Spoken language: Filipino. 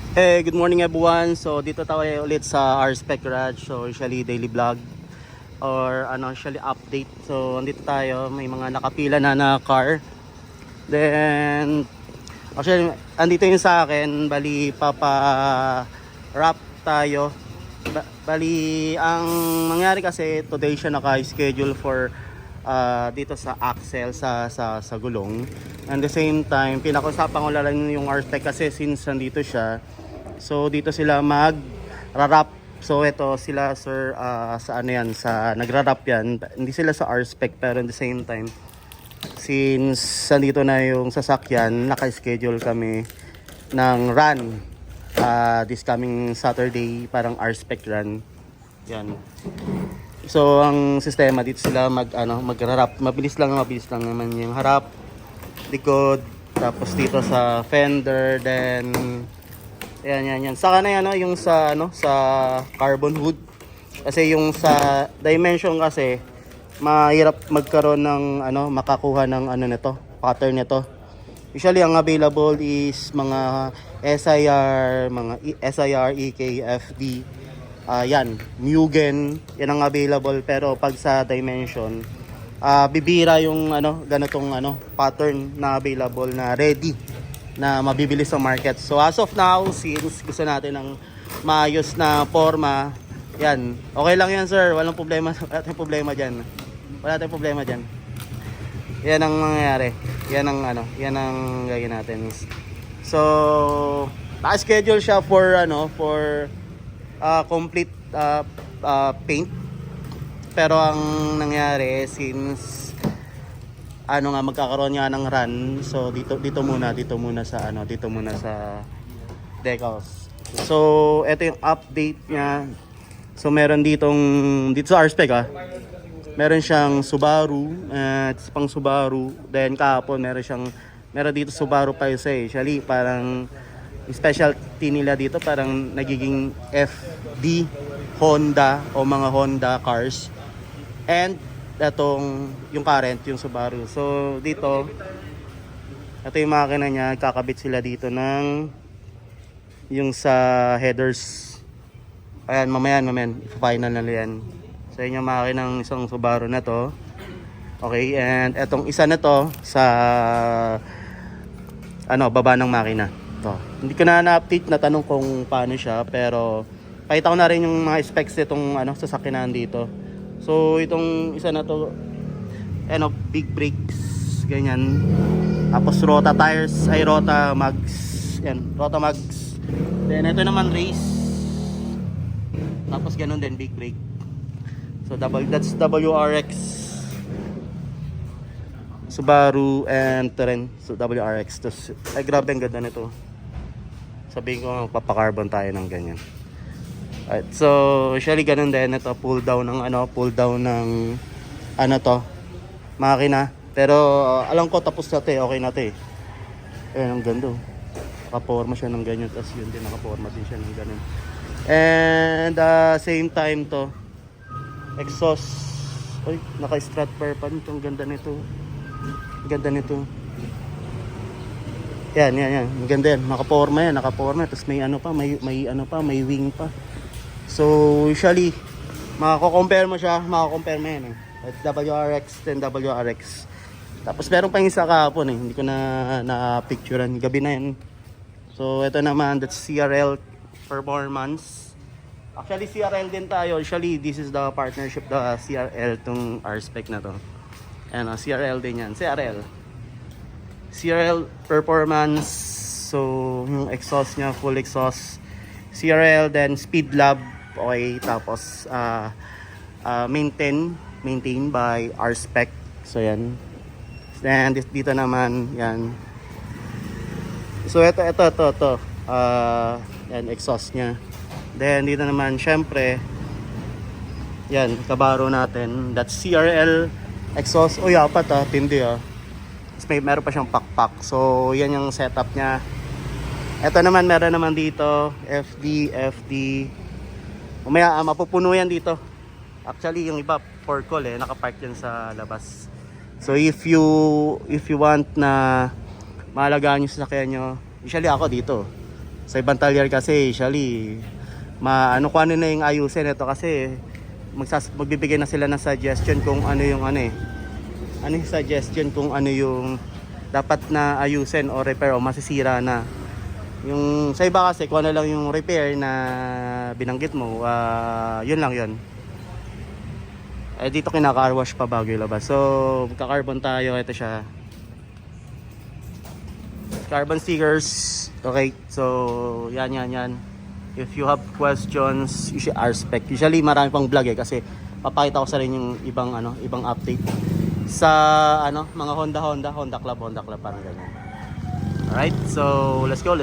Hey, good morning everyone. So dito tayo ulit sa RSpec Garage. So usually daily vlog or usually update. So andito tayo, may mga nakapila na car. Then actually andito yung sa akin, bali wrap tayo. Bali ang mangyari kasi today siya naka-schedule for dito sa axle sa gulong. And the same time, pinag-usapan ko lang yung RSpec kasi since nandito siya. So dito sila mag-wrap. So ito sila sir sa sa nagra-wrap yan. Hindi sila sa RSpec pero at the same time since nandito na yung sasakyan, naka-schedule kami ng run this coming Saturday, parang RSpec run. Yan. So ang sistema dito sila mag-wrap. Mabilis lang naman yung harap, likod, tapos dito sa fender, then yan. Saka na yan, yung sa carbon hood. Kasi yung sa dimension kasi mahirap magkaroon ng makakuha ng nito, pattern nito. Usually ang available is mga SIR, EKFD. Yan, Mugen, yan ang available, pero pag sa dimension bibira yung ganitong pattern na available na ready na mabibili sa market. So as of now, since gusto natin ng maayos na forma, yan, okay lang yan sir, walang problema, wala tayong problema dyan. Yan ang mangyayari, yan ang gagawin natin. So naka-schedule siya for complete paint, pero ang nangyari since magkakaroon nga ng run, so dito muna sa decals. So ito yung update niya. So meron dito sa RSpec meron siyang Subaru at pang Subaru, then kahapon meron dito Subaru pa isa usually parang specialty nila dito, parang nagiging FD Honda o mga Honda cars, and yung current, yung Subaru. So dito, ito yung makina niya, kakabit sila dito ng yung sa headers. Ayan, mamaya final na yan. So yun yung makina ng isang Subaru na to. Okay, and etong isa na to sa baba ng makina to. Hindi ko na-update na tanong kung paano siya, pero pakita ko na rin yung mga specs nitong sasakyan dito. So itong isa na to, big brakes, ganyan. Tapos rota tires, rota mags. Yan, rota mags. Then ito naman race. Tapos ganun din, big brake. So that's WRX Subaru and Terrain. So WRX. Tapos grabe ang ganda nito. Sabihin ko papakarbon tayo ng ganyan. Alright, so usually ganun din ito, pull down ng makina. Pero alam ko tapos na ito, okay na ito ang ganda. Nakaporma siya ng ganyan, tapos yun din nakaporma din siya ng ganyan. And same time to exhaust. Ay, naka-strat per pan. Ang ganda nito. Yan. Ang ganda yan. Nakaporma. Tapos may wing pa. So usually makakompare mo yan at WRX, then WRX. Tapos meron pang isa kahapon hindi ko na picturean, gabi na yan. So ito naman, that's CRL Performance. Actually CRL din tayo. Usually this is the partnership, the CRL, tong RSpec na to. And CRL din yan, CRL Performance. So yung exhaust nya, full exhaust CRL, then Speed Lab. Okay, tapos maintained by RSpec. So yan. Then dito naman yan. So ito yan, exhaust nya. Then dito naman syempre yan, Subaru natin. That's CRL exhaust. Oh, apat tindi Tapos meron pa siyang pakpak. So yan yung setup nya. Ito naman, meron naman dito FD. Umaya mapupuno yan dito. Actually yung iba for call nakapark yan sa labas. So if you want na maalagaan yung sasakyan nyo, usually ako dito Sa ibang talyer kasi usually ano kung ano na yung ayusin ito kasi magbibigay na sila ng suggestion kung ano yung ano yung suggestion kung ano yung dapat na ayusin o repair o masisira na. Yung sa iba kasi kung ano lang yung repair na binanggit mo, yun lang yun. Eh dito kinaka-car wash pa bago ilabas. So magka-carbon tayo, ito siya. Carbon stickers. Okay, so yan. If you have questions, you should RSpec. Usually marami pang vlog kasi papakita ko sa rin yung ibang update sa mga Honda Club parang ganyan. Alright, so let's go.